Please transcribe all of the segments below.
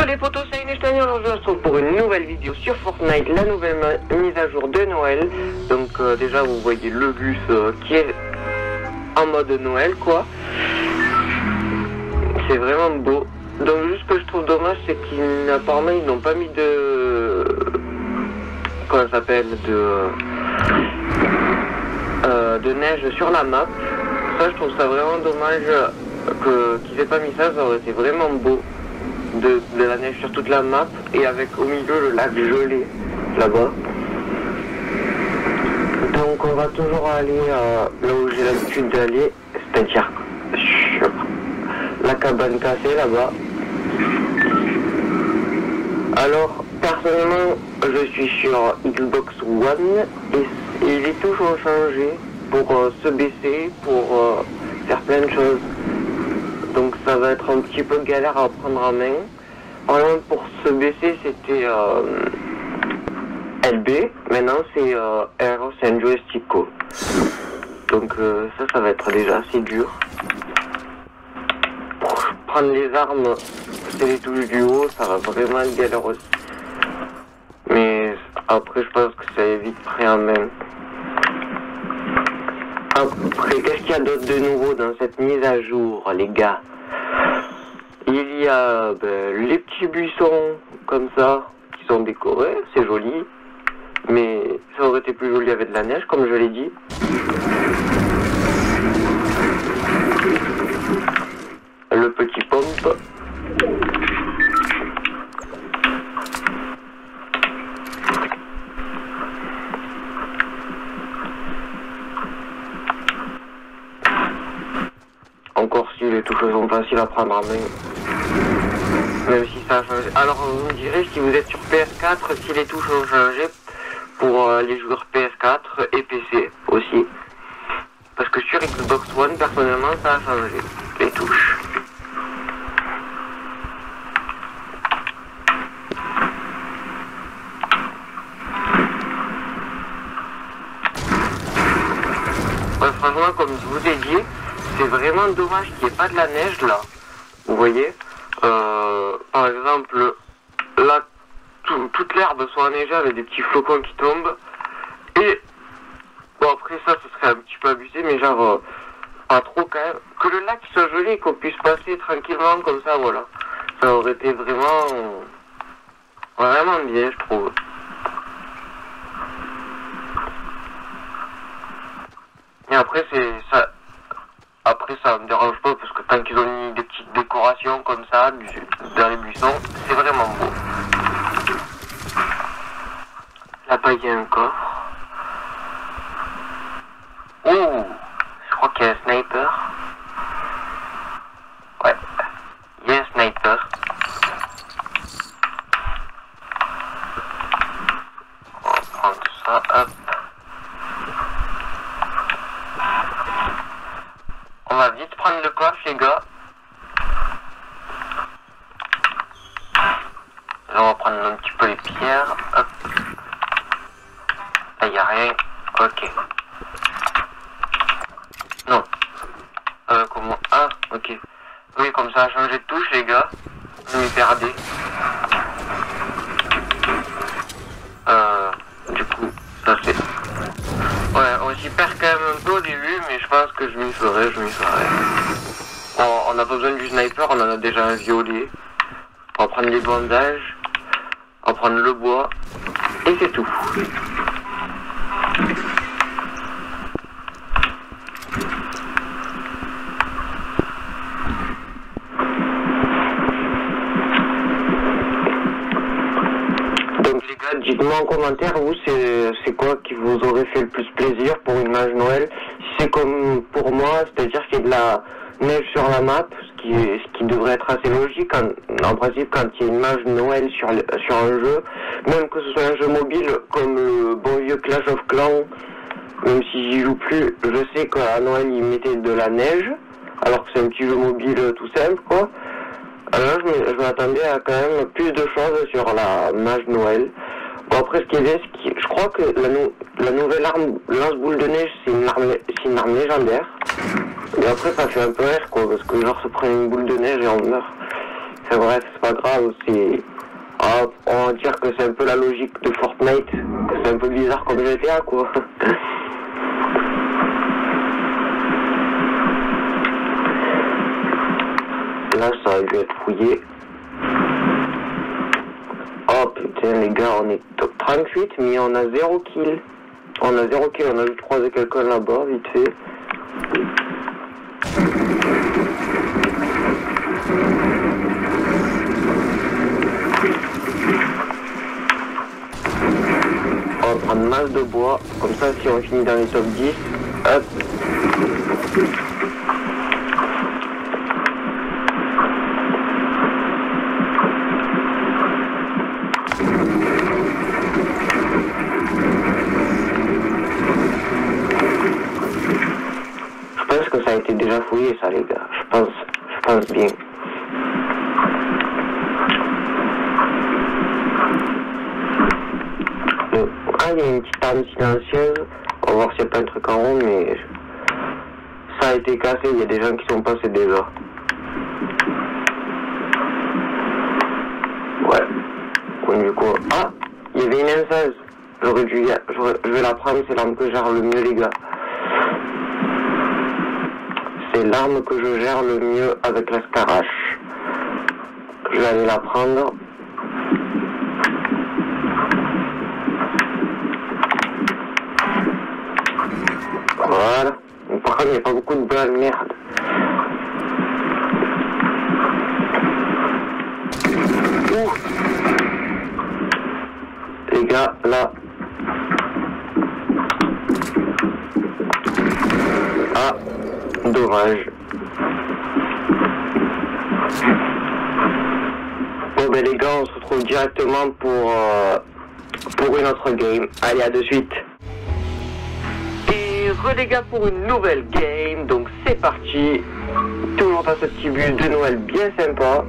les potos, c'est Einstein. Aujourd'hui on se retrouve pour une nouvelle vidéo sur Fortnite, la nouvelle mise à jour de Noël. Donc déjà vous voyez le bus qui est en mode Noël quoi. C'est vraiment beau. Donc juste ce que je trouve dommage c'est qu'apparemment ils n'ont pas mis de... Comment ça s'appelle, de neige sur la map. Ça je trouve ça vraiment dommage qu'ils aient pas mis ça, ça aurait été vraiment beau. De la neige sur toute la map et avec au milieu le lac gelé là-bas. Donc on va toujours aller là où j'ai l'habitude d'aller, c'est-à-dire sur la cabane cassée là-bas. Alors personnellement je suis sur Xbox One et les touches ont changé pour se baisser, pour faire plein de choses. Donc ça va être un petit peu galère à prendre en main. Par exemple pour se baisser c'était LB, maintenant c'est R, c'est un joystick. Donc ça va être déjà assez dur. Pour prendre les armes, c'est les touches du haut, ça va vraiment être galère aussi. Mais après je pense que ça est vite pris en main. Après, qu'est-ce qu'il y a d'autre de nouveau dans cette mise à jour, les gars? Il y a les petits buissons comme ça qui sont décorés, c'est joli, mais ça aurait été plus joli avec de la neige, comme je l'ai dit. Le petit pompe. Encore si les touches sont faciles à prendre en main. Même si ça a changé. Alors vous me direz si vous êtes sur PS4 si les touches ont changé pour les joueurs PS4 et PC aussi. Parce que sur Xbox One personnellement ça a changé. Les touches. Ouais, franchement comme je vous ai dit, c'est vraiment dommage qu'il n'y ait pas de la neige là. Vous voyez, par exemple, là, toute l'herbe soit enneigée avec des petits flocons qui tombent. Et bon après ça, ce serait un petit peu abusé, mais genre pas trop quand même. Que le lac soit gelé et qu'on puisse passer tranquillement comme ça, voilà. Ça aurait été vraiment bien, je trouve. Et après c'est ça. Après ça me dérange pas parce que tant qu'ils ont mis des petites décorations comme ça dans les buissons, c'est vraiment beau. Là-bas il y a un coffre. Oh, je crois qu'il y a un sniper. Ouais, il y a un sniper. On va prendre ça, hop. On va vite prendre le coffre les gars. Là on va prendre un petit peu les pierres. Hop. Là il n'y a rien. Ok. Non. Comment? Ah, ok. Oui, comme ça a changé de touche les gars. Je m'y perdais. Du coup, ça c'est... Ouais, on s'y perd quand même un peu au début, mais je pense que je m'y ferai. On n'a pas besoin du sniper, on en a déjà un violet. On va prendre les bandages, on va prendre le bois, et c'est tout. Donc les gars, dites-moi en commentaire, vous, c'est quoi qui vous aurait fait le plus plaisir pour une image Noël? Si c'est comme pour moi, c'est-à-dire qu'il y a de la neige sur la map, ce qui devrait être assez logique en principe quand il y a une image Noël sur un jeu, même que ce soit un jeu mobile comme le bon vieux Clash of Clans, même si j'y joue plus, je sais qu'à Noël ils mettaient de la neige, alors que c'est un petit jeu mobile tout simple quoi. Alors je m'attendais à quand même plus de choses sur la image Noël. Bon après ce qui est bien, je crois que la nouvelle arme lance-boule de neige c'est une arme légendaire. Et après ça fait un peu rire quoi, parce que genre se prend une boule de neige et on meurt. C'est vrai, c'est pas grave, c'est... Ah, on va dire que c'est un peu la logique de Fortnite, que c'est un peu bizarre comme GTA, quoi. Là, ça a dû être fouillé. Oh putain, les gars, on est top 38, mais on a 0 kill. On a 0 kill, on a juste croisé quelqu'un là-bas, vite fait. On va prendre masse de bois, comme ça si on finit dans les top 10, hop. Je pense que ça a été déjà fouillé ça les gars, je pense bien. Ah, il y a une petite arme silencieuse. On va voir s'il n'y a pas un truc en rond, mais ça a été cassé, il y a des gens qui sont passés déjà. Ouais. Connu quoi. Ah, il y avait une M16. Je vais la prendre, c'est l'arme que je gère le mieux les gars. C'est l'arme que je gère le mieux avec la Scarache. Je vais aller la prendre. Voilà. Par contre, il n'y a pas beaucoup de balles, merde. Ouh. Les gars, là. Ah, dommage. Bon ben les gars, on se retrouve directement pour une autre game. Allez, à de suite. Les gars pour une nouvelle game, donc c'est parti. Toujours dans ce petit bulle de Noël bien sympa.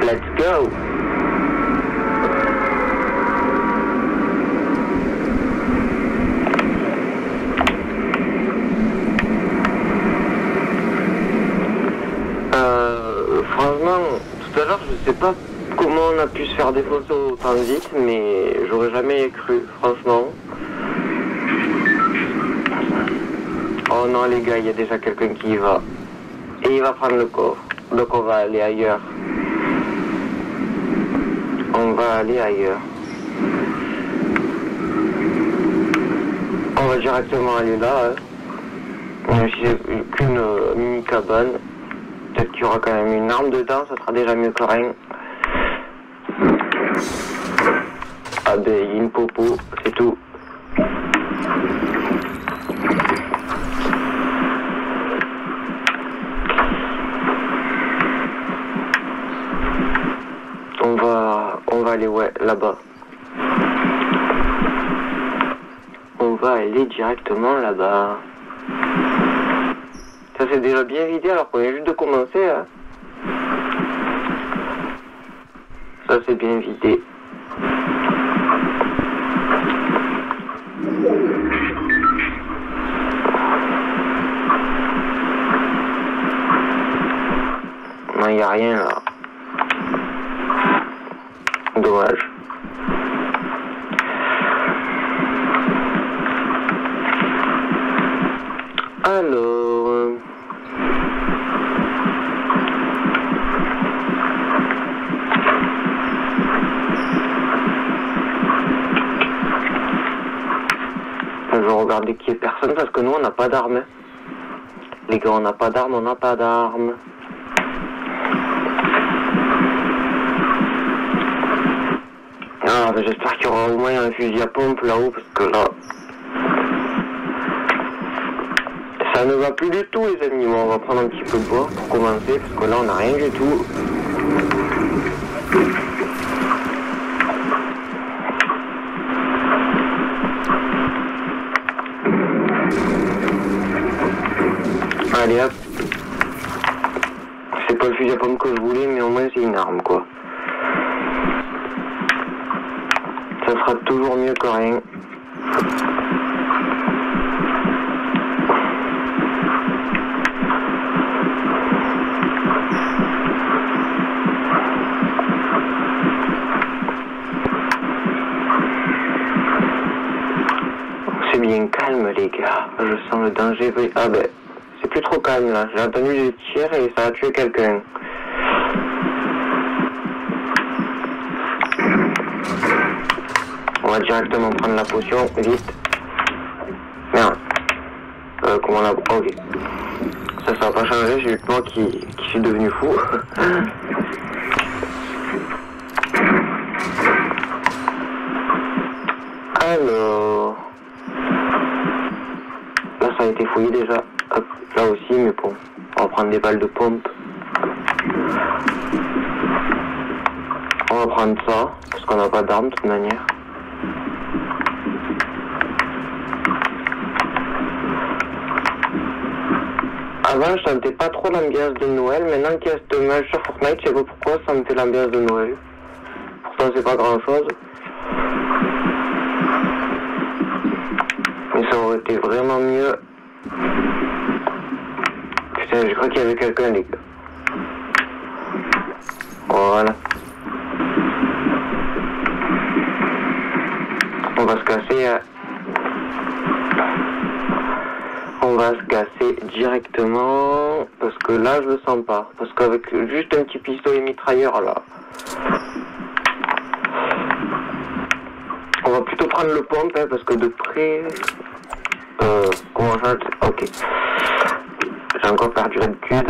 Let's go. Franchement, tout à l'heure je sais pas comment on a pu se faire défoncer autant vite, mais j'aurais jamais cru, franchement. Oh non les gars, il y a déjà quelqu'un qui y va. Et il va prendre le coffre. Donc on va aller ailleurs. On va aller ailleurs. On va directement aller là. Même si c'est qu'une mini cabane. Peut-être qu'il y aura quand même une arme dedans, ça sera déjà mieux que rien. Ah ben, il y a une popo, c'est tout. On va aller, ouais, là-bas. On va aller directement là-bas. Ça c'est déjà bien vidé alors qu'on vient juste de commencer, hein. Ça c'est bien vidé. Non, il n'y a rien là. Dommage. Alors... Je vais regarder qu'il n'y ait personne parce que nous on n'a pas d'armes. Les gars, on n'a pas d'armes, on n'a pas d'armes. Ah, ben j'espère qu'il y aura au moins un fusil à pompe là-haut parce que là... Ça ne va plus du tout les amis. Bon, on va prendre un petit peu de bois pour commencer parce que là on n'a rien du tout. Allez hop. C'est pas le fusil à pompe que je voulais mais au moins c'est une arme quoi. Ça sera toujours mieux que rien. Ok, je sens le danger. Ah ben, c'est plus trop calme là. J'ai entendu des tirs et ça a tué quelqu'un. On va directement prendre la potion, vite. Merde. Comment on a... Oh, ok. Ça va pas changer, j'ai eu moi qui suis devenu fou. Alors... Là ça a été fouillé déjà. Hop, là aussi, mais bon. On va prendre des balles de pompe. On va prendre ça, parce qu'on n'a pas d'armes de toute manière. Avant, je sentais pas trop l'ambiance de Noël. Maintenant qu'il y a cette image sur Fortnite, je sais pas pourquoi ça me fait l'ambiance de Noël. Pourtant, c'est pas grand chose. Mais ça aurait été vraiment mieux. Putain, je crois qu'il y avait quelqu'un, les gars. Voilà. On va se casser. On va se casser directement. Parce que là, je le sens pas. Parce qu'avec juste un petit pistolet mitrailleur, là. On va plutôt prendre le pompe, hein, parce que de près... comment ça... Ok. J'ai encore perdu l'habitude.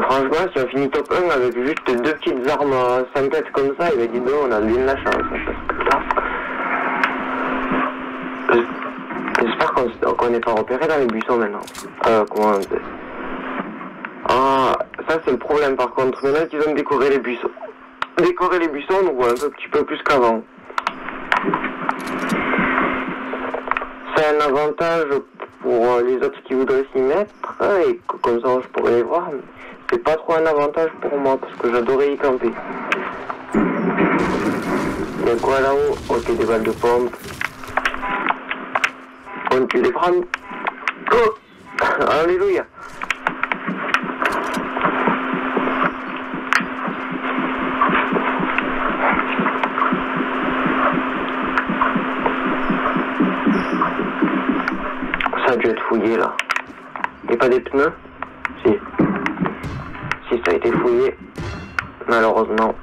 Franchement, si on finit top 1 avec juste deux petites armes simplettes comme ça, il va dire non, on a bien de la chance. Parce que là... J'espère qu'on n'est pas repéré dans les buissons maintenant. Comment on dit? Ah, ça c'est le problème par contre. Maintenant qu'ils ont décoré les buissons. Décorer les buissons, on voit un petit peu plus qu'avant. C'est un avantage pour les autres qui voudraient s'y mettre, et comme ça je pourrais les voir. C'est pas trop un avantage pour moi, parce que j'adorais y camper. Il y a quoi là-haut? Ok, des balles de pompe. On peut les prendre. Oh, alléluia. Ça a dû être fouillé là. Il n'y a pas des pneus? Si. Si, ça a été fouillé. Malheureusement.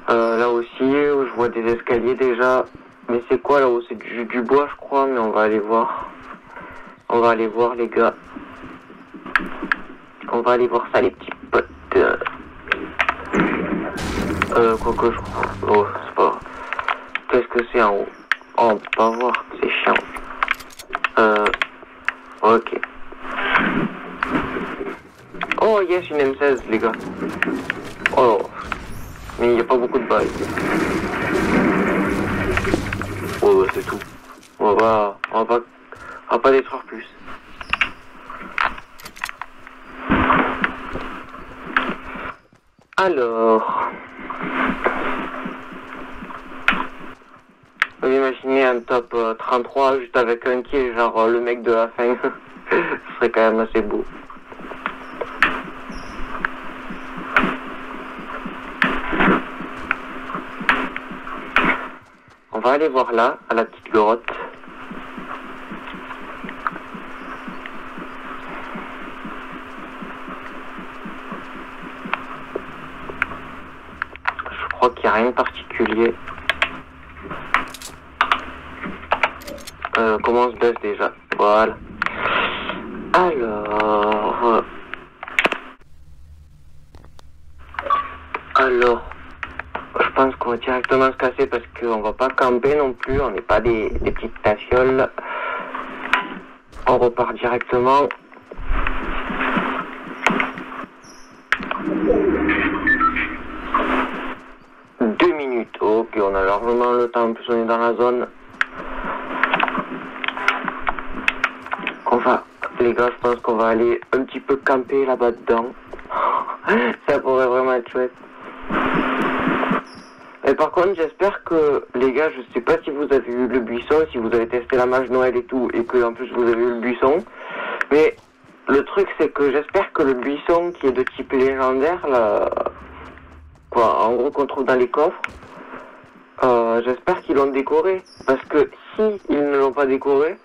Là aussi, je vois des escaliers déjà. Mais c'est quoi là-haut? C'est du bois, je crois, mais on va aller voir. On va aller voir, les gars. On va aller voir ça, les petits potes. Quoi que je crois. Oh, c'est pas... Qu'est-ce que c'est en haut? Oh, on peut pas voir, c'est chiant. Ok. Oh, yes, une M16, les gars. Oh, mais il n'y a pas beaucoup de balles. Oh, c'est tout. On va pas détruire plus. Alors... Vous imaginez un top 33 juste avec un kill, genre le mec de la fin. Ce serait quand même assez beau. On va aller voir là, à la petite grotte. Je crois qu'il n'y a rien de particulier. Comment on se baisse déjà? Voilà. Alors, je pense qu'on va directement se casser parce qu'on va pas camper non plus, on n'est pas des petites tafioles. On repart directement. Deux minutes, ok, on a largement le temps, en plus on est dans la zone. Les gars, je pense qu'on va aller un petit peu camper là-bas dedans. Ça pourrait vraiment être chouette. Et Et par contre, j'espère que, les gars, je sais pas si vous avez eu le buisson, si vous avez testé la mage Noël et tout, et que en plus vous avez eu le buisson. Mais le truc, c'est que j'espère que le buisson qui est de type légendaire, là, quoi, en gros qu'on trouve dans les coffres, j'espère qu'ils l'ont décoré. Parce que si ils ne l'ont pas décoré,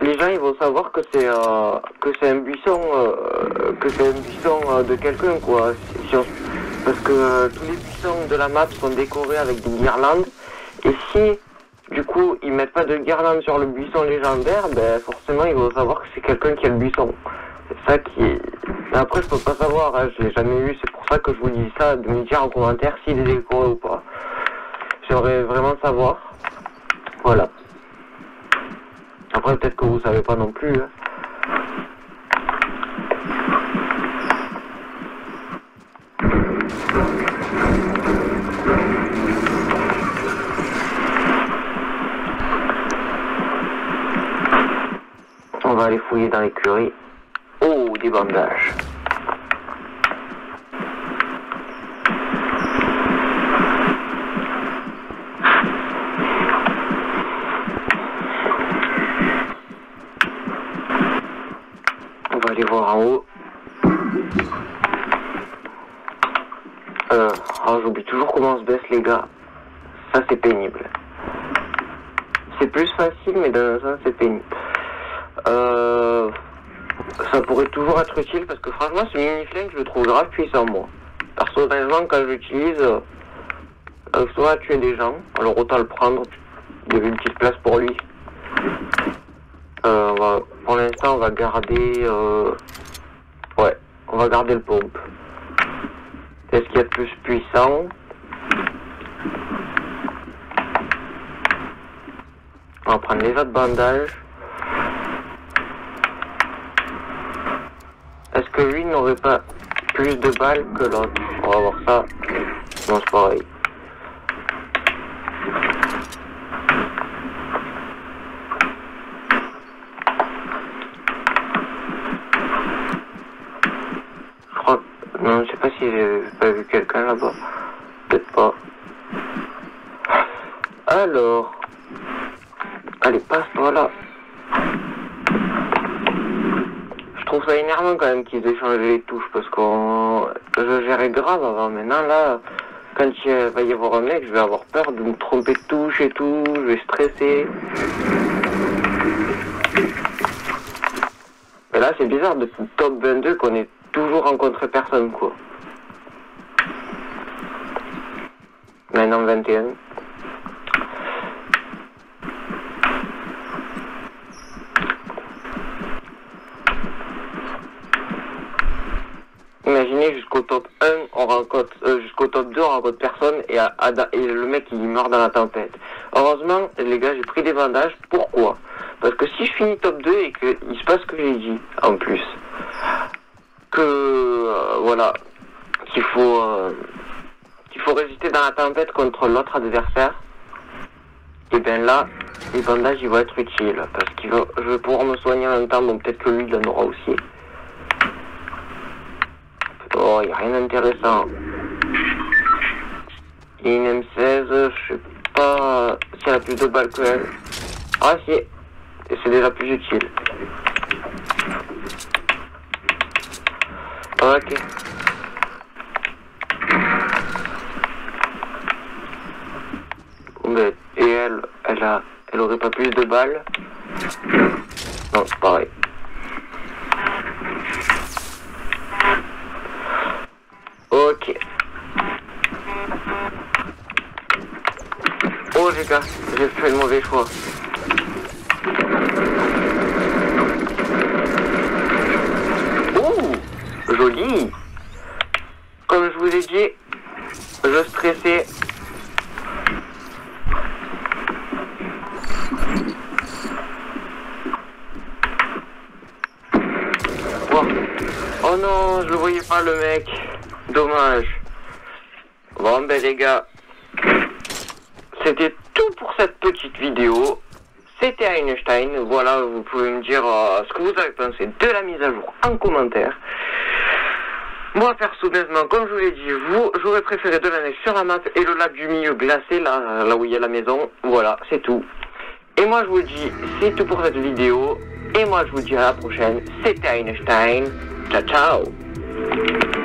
les gens ils vont savoir que c'est un buisson de quelqu'un, quoi. Parce que tous les buissons de la map sont décorés avec des guirlandes, et si du coup ils mettent pas de guirlande sur le buisson légendaire, ben forcément ils vont savoir que c'est quelqu'un qui a le buisson. C'est ça qui est... Mais après je peux pas savoir, hein, je l'ai jamais eu, c'est pour ça que je vous dis ça, de me dire en commentaire s'il est décoré ou pas. J'aimerais vraiment savoir. Voilà. Après peut-être que vous savez pas non plus, hein. On va aller fouiller dans l'écurie. Oh, des bandages. On va aller voir en haut. Oh, j'oublie toujours comment on se baisse, les gars. Ça, c'est pénible. C'est plus facile, mais dans un sens, c'est pénible. Ça pourrait toujours être utile parce que franchement ce mini-flingue je le trouve grave puissant, moi. Personnellement quand je l'utilise, soit à tuer des gens, alors autant le prendre, il y avait une petite place pour lui. Pour l'instant on va garder ouais, on va garder le pompe. Qu'est-ce qu'il y a de plus puissant? On va prendre les autres bandages. Est-ce que lui n'aurait pas plus de balles que l'autre? On va voir ça. Non, c'est pareil. Je crois que... Non, je sais pas si j'ai pas vu quelqu'un là-bas. Peut-être pas. Alors... Allez, passe-toi là. Je trouve ça énervant quand même qu'ils aient changé les touches parce que je gérais grave avant. Maintenant là, quand il va y avoir un mec, je vais avoir peur de me tromper de touche et tout, je vais stresser. Mais là c'est bizarre, depuis le top 22 qu'on ait toujours rencontré personne, quoi. Maintenant 21. Imaginez jusqu'au top 1, on rencontre, jusqu'au top 2, on rencontre personne et le mec il meurt dans la tempête. Heureusement, les gars, j'ai pris des bandages. Pourquoi? Parce que si je finis top 2 et qu'il se passe ce que j'ai dit, en plus, que, voilà, qu'il faut résister dans la tempête contre l'autre adversaire, et bien là, les bandages ils vont être utiles, parce que je vais pouvoir me soigner en même temps, donc peut-être que lui il en aura aussi. Oh, y a rien d'intéressant. Et une M16, je sais pas si elle a plus de balles que elle. Ah si, c'est déjà plus utile. Ok. Mais, et elle aurait pas plus de balles? Non, c'est pareil. Ok. Oh les gars, j'ai fait le mauvais choix. Oh, joli. Comme je vous ai dit, je stressais. Oh non, je le voyais pas le mec. Dommage. Bon ben les gars, c'était tout pour cette petite vidéo. C'était Einstein. Voilà, vous pouvez me dire ce que vous avez pensé de la mise à jour en commentaire. Moi, personnellement, comme je vous l'ai dit, j'aurais préféré de la neige sur la map et le lac du milieu glacé, là où il y a la maison. Voilà, c'est tout. Et moi, je vous dis, c'est tout pour cette vidéo. Et moi, je vous dis à la prochaine. C'était Einstein. Ciao, ciao.